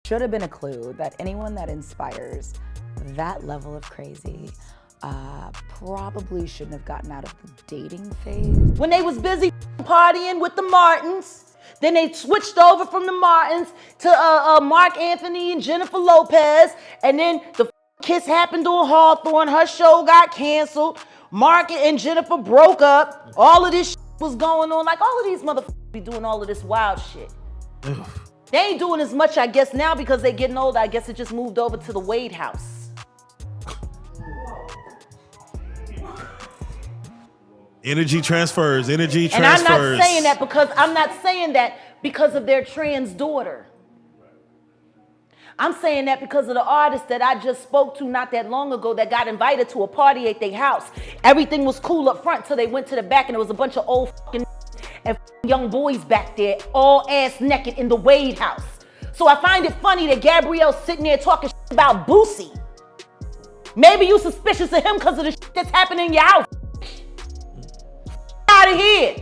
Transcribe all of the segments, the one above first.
Should have been a clue that anyone that inspires that level of crazy probably shouldn't have gotten out of the dating phase. When they was busy partying with the Martins, then they switched over from the Martins to Mark Anthony and Jennifer Lopez, and then the kiss happened on Hawthorne. Her show got canceled. Mark and Jennifer broke up. All of this was going on. Like, all of these motherfuckers be doing all of this wild shit. They ain't doing as much, I guess, now because they getting older. I guess it just moved over to the Wade house. Energy transfers. And I'm not saying that because of their trans daughter. I'm saying that because of the artist that I just spoke to not that long ago that got invited to a party at their house. Everything was cool up front till they went to the back and there was a bunch of old fucking and young boys back there, all ass naked in the Wade house. So I find it funny that Gabrielle's sitting there talking shit about Boosie. Maybe you suspicious of him because of the shit that's happening in your house. Out of here.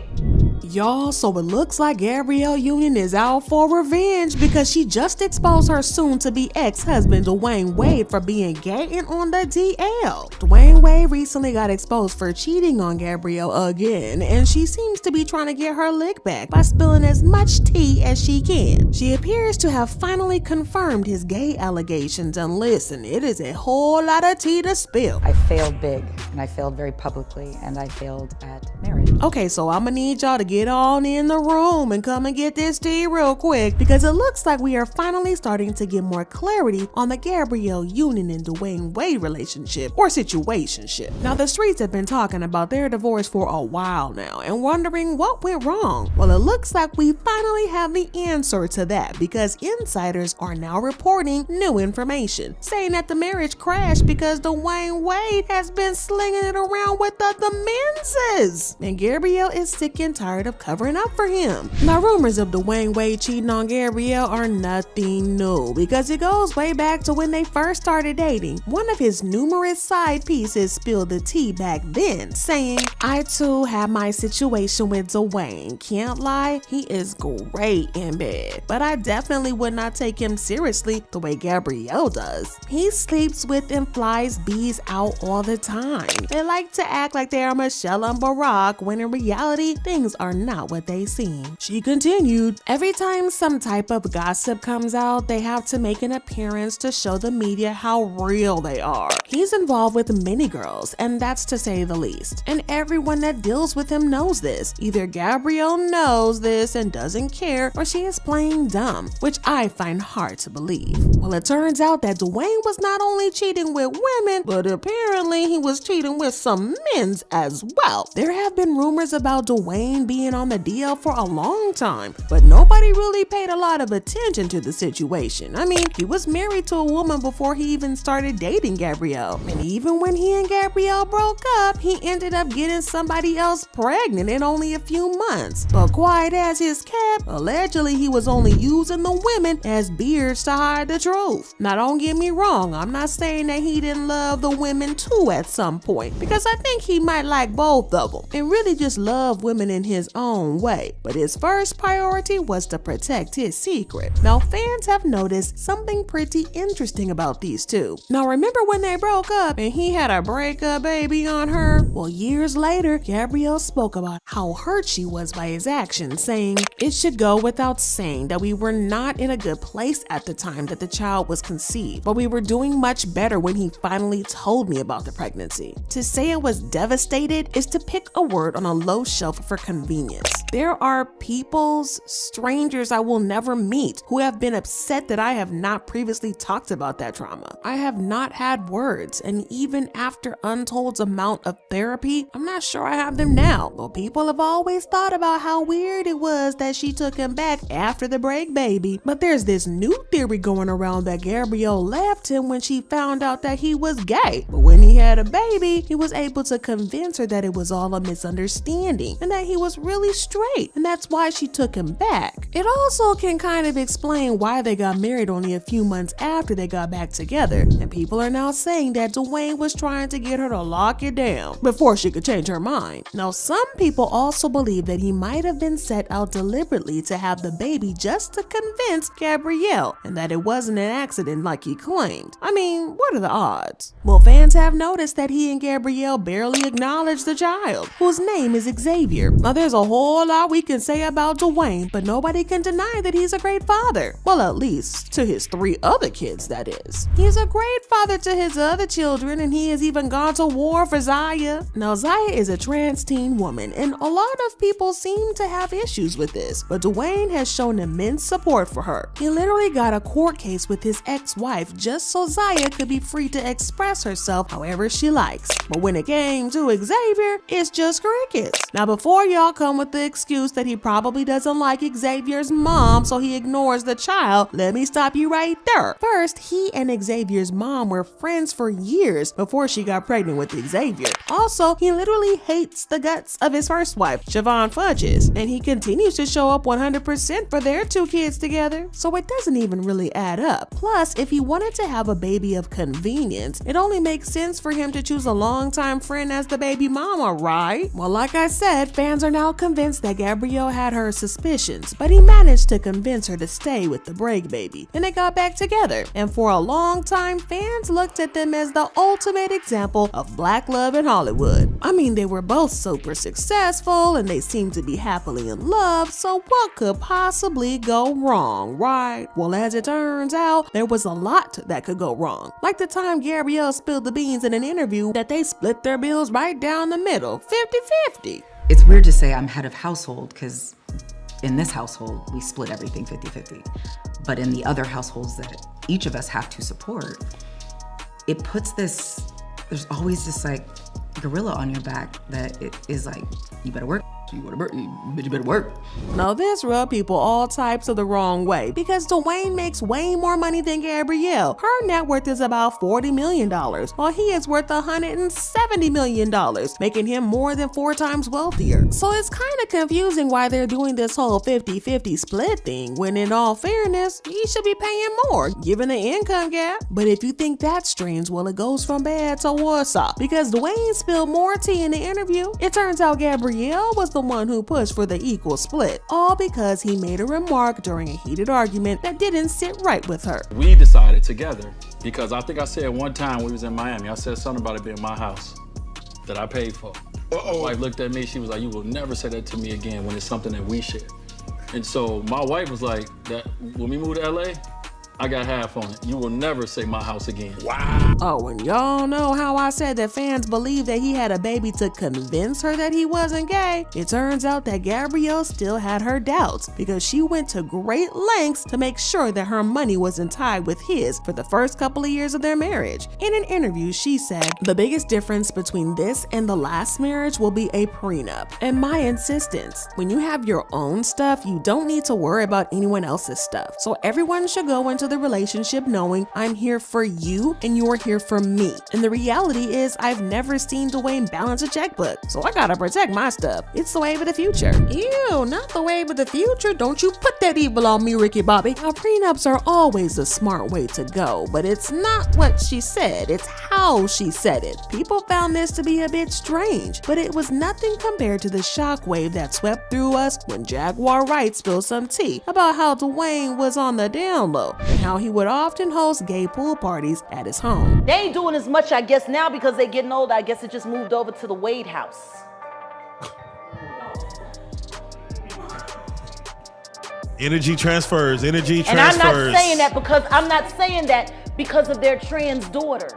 Y'all, so it looks like Gabrielle Union is out for revenge because she just exposed her soon-to-be ex-husband Dwyane Wade for being gay and on the DL. Dwyane Wade recently got exposed for cheating on Gabrielle again, and she seems to be trying to get her lick back by spilling as much tea as she can. She appears to have finally confirmed his gay allegations, and listen, it is a whole lot of tea to spill. I failed big, and I failed very publicly, and I failed at marriage. Okay, so I'ma need y'all to get on in the room and come and get this tea real quick, because it looks like we are finally starting to get more clarity on the Gabrielle Union and Dwyane Wade relationship or situationship. Now, the streets have been talking about their divorce for a while now and wondering what went wrong. Well, it looks like we finally have the answer to that, because insiders are now reporting new information, saying that the marriage crashed because Dwyane Wade has been slinging it around with the menses. And Gabrielle is sick and tired of covering up for him. Now, rumors of Dwyane Wade cheating on Gabrielle are nothing new, because it goes way back to when they first started dating. One of his numerous side pieces spilled the tea back then, saying, "I too have my situation with Dwayne. Can't lie, he is great in bed, but I definitely would not take him seriously the way Gabrielle does. He sleeps with and flies bees out all the time. They like to act like they are Michelle and Barack, when in reality, things are not what they seem." She continued, "Every time some type of gossip comes out, they have to make an appearance to show the media how real they are. He's involved with many girls, and that's to say the least. And everyone that deals with him knows this. Either Gabrielle knows this and doesn't care, or she is playing dumb, which I find hard to believe." Well, it turns out that Dwayne was not only cheating with women, but apparently he was cheating with some men's as well. There have been rumors about Dwayne being on the DL for a long time, but nobody really paid a lot of attention to the situation. I mean, he was married to a woman before he even started dating Gabrielle. And even when he and Gabrielle broke up, he ended up getting somebody else pregnant in only a few months. But quiet as his kept, allegedly he was only using the women as beards to hide the truth. Now, don't get me wrong, I'm not saying that he didn't love the women too at some point, because I think he might like both of them and really just love women in his own way. But his first priority was to protect his secret. Now, fans have noticed something pretty interesting about these two. Now, remember when they broke up and he had a breakup baby on her? Well, years later, Gabrielle spoke about how hurt she was by his actions, saying, "It should go without saying that we were not in a good place at the time that the child was conceived, but we were doing much better when he finally told me about the pregnancy. To say I was devastated is to pick a word on a low shelf for convenience. There are peoples, strangers I will never meet, who have been upset that I have not previously talked about that trauma. I have not had words, and even after untold amount of therapy, I'm not sure I have them now. But people have always thought about how weird it was that she took him back after the break baby. But there's this new theory going around that Gabrielle left him when she found out that he was gay. But when he had a baby, he was able to convince her that it was all a mistake misunderstanding and that he was really straight, and that's why she took him back. It also can kind of explain why they got married only a few months after they got back together, and people are now saying that Dwayne was trying to get her to lock it down before she could change her mind. Now, some people also believe that he might have been set out deliberately to have the baby just to convince Gabrielle, and that it wasn't an accident like he claimed. I mean, what are the odds? Well, fans have noticed that he and Gabrielle barely acknowledge the child, whose name is Xavier. Now, there's a whole lot we can say about Dwayne, but nobody can deny that he's a great father. Well, at least to his 3 other kids, that is. He's a great father to his other children, and he has even gone to war for Zaya. Now, Zaya is a trans teen woman, and a lot of people seem to have issues with this, but Dwayne has shown immense support for her. He literally got a court case with his ex-wife just so Zaya could be free to express herself however she likes. But when it came to Xavier, it's just crickets. Now, before y'all come with the excuse that he probably doesn't like Xavier's mom, so he ignores the child, let me stop you right there. First, he and Xavier's mom were friends for years before she got pregnant with Xavier. Also, he literally hates the guts of his first wife, Siobhan Fudges, and he continues to show up 100% for their 2 kids together, so it doesn't even really add up. Plus, if he wanted to have a baby of convenience, it only makes sense for him to choose a longtime friend as the baby mama, right? Well, like I said, fans are now convinced that Gabrielle had her suspicions, but he managed to convince her to stay with the break baby, and they got back together. And for a long time, fans looked at them as the ultimate example of black love in Hollywood. I mean, they were both super successful, and they seemed to be happily in love, so what could possibly go wrong, right? Well, as it turns out, there was a lot that could go wrong. Like the time Gabrielle spilled the beans in an interview that they split their bills right down the middle, 50-50. It's weird to say I'm head of household because in this household, we split everything 50-50. But in the other households that each of us have to support, it puts this, there's always this like gorilla on your back that it is like, you better work. You better work. Now, this rubbed people all types of the wrong way because Dwayne makes way more money than Gabrielle. Her net worth is about $40 million, while he is worth $170 million, making him more than 4 times wealthier. So it's kind of confusing why they're doing this whole 50-50 split thing, when in all fairness, he should be paying more, given the income gap. But if you think that's strange, well, it goes from bad to worse, because Dwayne spilled more tea in the interview. It turns out Gabrielle was the one who pushed for the equal split, all because he made a remark during a heated argument that didn't sit right with her. We decided together, because I think I said one time we was in Miami, I said something about it being my house that I paid for. My wife looked at me, she was like, you will never say that to me again when it's something that we share. And so my wife was like, that when we moved to LA, I got half on it. You will never say my house again. Wow. Oh, and y'all know how I said that fans believe that he had a baby to convince her that he wasn't gay? It turns out that Gabrielle still had her doubts because she went to great lengths to make sure that her money wasn't tied with his for the first couple of years of their marriage. In an interview, she said, the biggest difference between this and the last marriage will be a prenup. And my insistence, when you have your own stuff, you don't need to worry about anyone else's stuff. So everyone should go into the relationship knowing I'm here for you and you're here for me. And the reality is I've never seen Dwayne balance a checkbook, so I gotta protect my stuff. It's the wave of the future. Ew, not the wave of the future. Don't you put that evil on me, Ricky Bobby. Now, prenups are always a smart way to go, but it's not what she said, it's how she said it. People found this to be a bit strange, but it was nothing compared to the shockwave that swept through us when Jaguar Wright spilled some tea about how Dwayne was on the down low and how he would often host gay pool parties at his home. They ain't doing as much, I guess, now because they getting older. I guess it just moved over to the Wade house. Energy transfers. And I'm not saying that because of their trans daughter.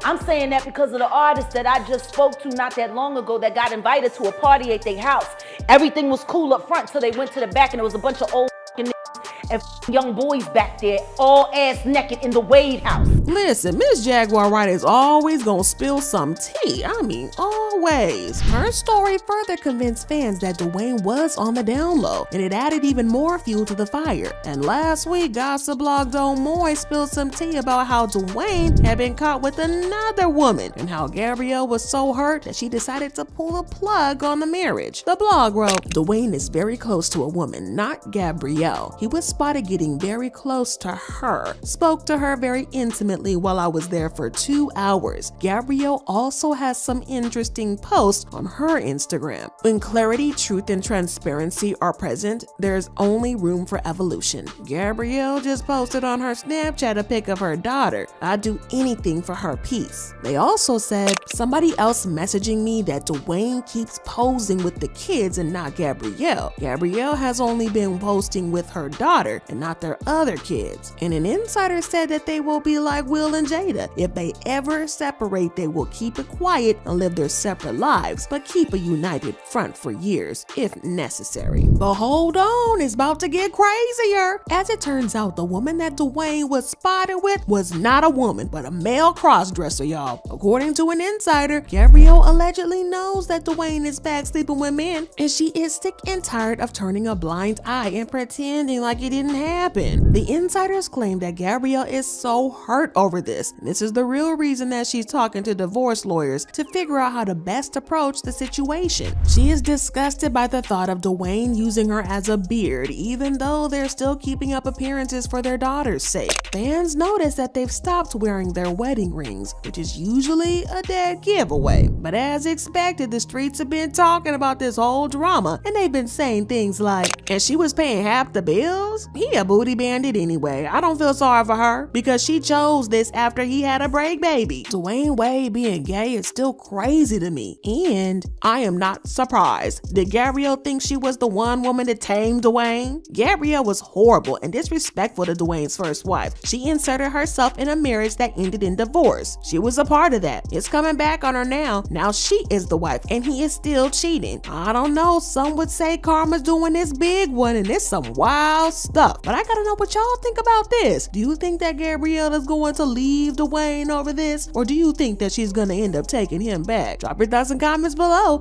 I'm saying that because of the artist that I just spoke to not that long ago that got invited to a party at their house. Everything was cool up front till they went to the back and there was a bunch of old and young boys back there, all ass naked in the Wade house. Listen, Miss Jaguar Wright is always gonna spill some tea. I mean, always. always. Her story further convinced fans that Dwayne was on the down low, and it added even more fuel to the fire. And last week, gossip blog Moy spilled some tea about how Dwayne had been caught with another woman, and how Gabrielle was so hurt that she decided to pull the plug on the marriage. The blog wrote, Dwayne is very close to a woman, not Gabrielle. He was spotted getting very close to her. Spoke to her very intimately while I was there for 2 hours. Gabrielle also has some interesting posts on her Instagram. When clarity, truth, and transparency are present, there's only room for evolution. Gabrielle just posted on her Snapchat a pic of her daughter. I'd do anything for her peace. They also said, somebody else messaging me that Dwayne keeps posing with the kids and not Gabrielle. Gabrielle has only been posting with her daughter and not their other kids. And an insider said that they will be like Will and Jada. If they ever separate, they will keep it quiet and live their separate lives, but keep a united front for years if necessary. But hold on, it's about to get crazier. As it turns out, the woman that Dwayne was spotted with was not a woman, but a male crossdresser, y'all. According to an insider, Gabrielle allegedly knows that Dwayne is back sleeping with men, and she is sick and tired of turning a blind eye and pretending like it didn't happen. The insiders claim that Gabrielle is so hurt over this. This is the real reason that she's talking to divorce lawyers to figure out how to best approach the situation. She is disgusted by the thought of Dwayne using her as a beard, even though they're still keeping up appearances for their daughter's sake. Fans notice that they've stopped wearing their wedding rings, which is usually a dead giveaway. But as expected, the streets have been talking about this whole drama, and they've been saying things like, and she was paying half the bills? He a booty bandit anyway. I don't feel sorry for her because she chose this after he had a break baby. Dwyane Wade being gay is still crazy to me, and I am not surprised. Did Gabrielle think she was the one woman to tame Dwayne? Gabrielle was horrible and disrespectful to Dwayne's first wife. She inserted herself in a marriage that ended in divorce. She was a part of that. It's coming back on her now. Now she is the wife and he is still cheating. I don't know, some would say karma's doing this big one and it's some wild stuff. But I gotta know what y'all think about this. Do you think that Gabrielle is going to leave Dwayne over this? Or do you think that she's gonna end up taking him back? Drop your thoughts and comments below.